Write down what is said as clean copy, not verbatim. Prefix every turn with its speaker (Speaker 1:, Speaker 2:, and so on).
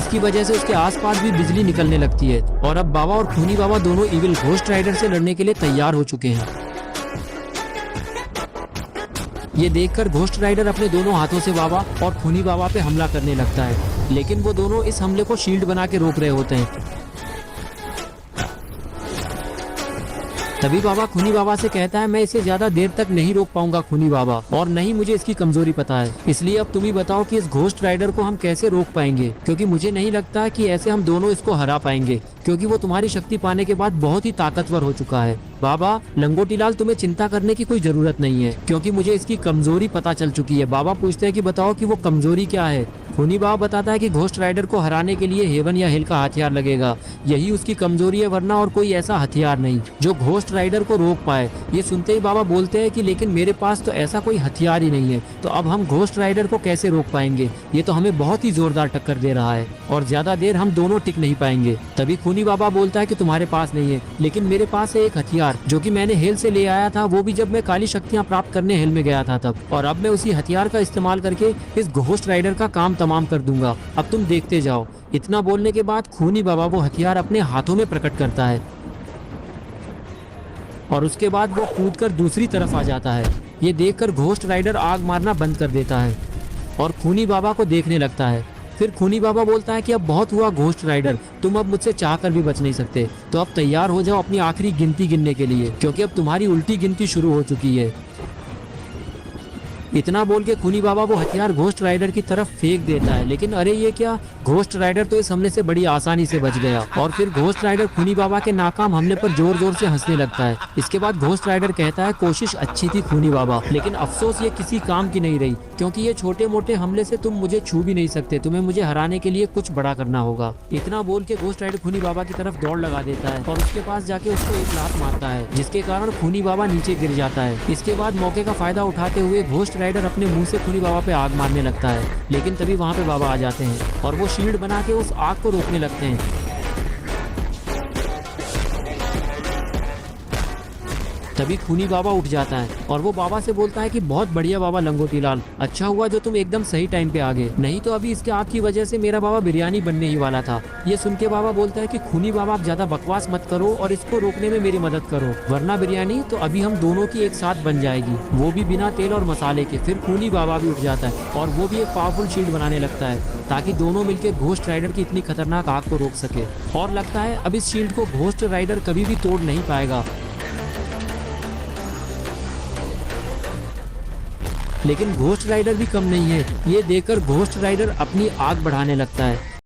Speaker 1: जिसकी वजह से उसके आसपास भी बिजली निकलने लगती है। और अब बाबा और खूनी बाबा दोनों इविल घोस्ट राइडर से लड़ने के लिए तैयार हो चुके हैं। ये देखकर घोस्ट राइडर अपने दोनों हाथों से बाबा और खूनी बाबा पे हमला करने लगता है, लेकिन वो दोनों इस हमले को शील्ड बना के रोक रहे होते हैं। तभी बाबा खूनी बाबा से कहता है, मैं इसे ज्यादा देर तक नहीं रोक पाऊंगा खूनी बाबा, और नहीं मुझे इसकी कमजोरी पता है, इसलिए अब तुम ही बताओ कि इस घोस्ट राइडर को हम कैसे रोक पाएंगे, क्योंकि मुझे नहीं लगता कि ऐसे हम दोनों इसको हरा पाएंगे, क्योंकि वो तुम्हारी शक्ति पाने के बाद बहुत ही ताकतवर हो चुका है। बाबा लंगोटीलाल, तुम्हें चिंता करने की कोई जरूरत नहीं है, क्योंकि मुझे इसकी कमजोरी पता चल चुकी है। बाबा पूछते हैं कि बताओ कि वो कमजोरी क्या है। खूनी बाबा बताता है कि घोस्ट राइडर को हराने के लिए हेवन या हेल का हथियार लगेगा, यही उसकी कमजोरी है, वरना और कोई ऐसा हथियार नहीं जो घोस्ट राइडर को रोक पाए। ये सुनते ही बाबा बोलते हैं कि लेकिन मेरे पास तो ऐसा कोई हथियार ही नहीं है, तो अब हम घोस्ट राइडर को कैसे रोक पाएंगे। ये तो हमें बहुत ही जोरदार टक्कर दे रहा है और ज्यादा देर हम दोनों टिक नहीं पाएंगे। तभी खूनी बाबा बोलता है कि तुम्हारे पास नहीं है, लेकिन मेरे पास है एक हथियार जो कि मैंने हेल से ले आया था, वो भी जब मैं काली शक्तियाँ प्राप्त करने हेल में गया था तब, और अब मैं उसी हथियार का इस्तेमाल करके इस घोस्ट राइडर का काम तमाम कर दूंगा, अब तुम देखते जाओ। इतना बोलने के बाद खूनी बाबा वो हथियार अपने हाथों में प्रकट करता है और उसके बाद वो कूदकर दूसरी तरफ आ जाता है। ये देखकर घोस्ट राइडर आग मारना बंद कर देता है और खूनी बाबा को देखने लगता है। फिर खूनी बाबा बोलता है कि अब बहुत हुआ घोस्ट राइडर, तुम अब मुझसे चाह कर भी बच नहीं सकते, तो अब तैयार हो जाओ अपनी आखिरी गिनती गिनने के लिए, क्योंकि अब तुम्हारी उल्टी गिनती शुरू हो चुकी है। इतना बोल के खूनी बाबा वो हथियार घोस्ट राइडर की तरफ फेंक देता है, लेकिन अरे ये क्या, घोस्ट राइडर तो इस हमले से बड़ी आसानी से बच गया। और फिर घोस्ट राइडर खूनी बाबा के नाकाम हमले पर जोर जोर से हंसने लगता है। इसके बाद घोस्ट राइडर कहता है, कोशिश अच्छी थी खूनी बाबा, लेकिन अफसोस ये किसी काम की नहीं रही, क्योंकि ये छोटे मोटे हमले से तुम मुझे छू भी नहीं सकते, तुम्हें मुझे हराने के लिए कुछ बड़ा करना होगा। इतना बोल के घोस्ट राइडर खूनी बाबा की तरफ दौड़ लगा देता है और उसके पास जाके उसको एक लात मारता है, जिसके कारण खूनी बाबा नीचे गिर जाता है। इसके बाद मौके का फायदा उठाते हुए घोस्ट राइडर अपने मुंह से खूनी बाबा पे आग मारने लगता है, लेकिन तभी वहाँ पे बाबा आ जाते हैं और वो शील्ड बना के उस आग को रोकने लगते हैं। तभी खूनी बाबा उठ जाता है और वो बाबा से बोलता है कि बहुत बढ़िया बाबा लंगोटीलाल, अच्छा हुआ जो तुम एकदम सही टाइम पे आ गए, नहीं तो अभी इसके आग की वजह से मेरा बाबा बिरयानी बनने ही वाला था। ये सुन के बाबा बोलता है कि खूनी बाबा आप ज्यादा बकवास मत करो और इसको रोकने में मेरी मदद करो, वरना बिरयानी तो अभी हम दोनों की एक साथ बन जाएगी, वो भी बिना तेल और मसाले के। फिर खूनी बाबा भी उठ जाता है और वो भी एक पावरफुल शील्ड बनाने लगता है, ताकि दोनों मिलकर घोस्ट राइडर की इतनी खतरनाक आग को रोक सके। और लगता है अब इस शील्ड को घोस्ट राइडर कभी भी तोड़ नहीं पाएगा। लेकिन घोस्ट राइडर भी कम नहीं है, ये देखकर घोस्ट राइडर अपनी आग बढ़ाने लगता है।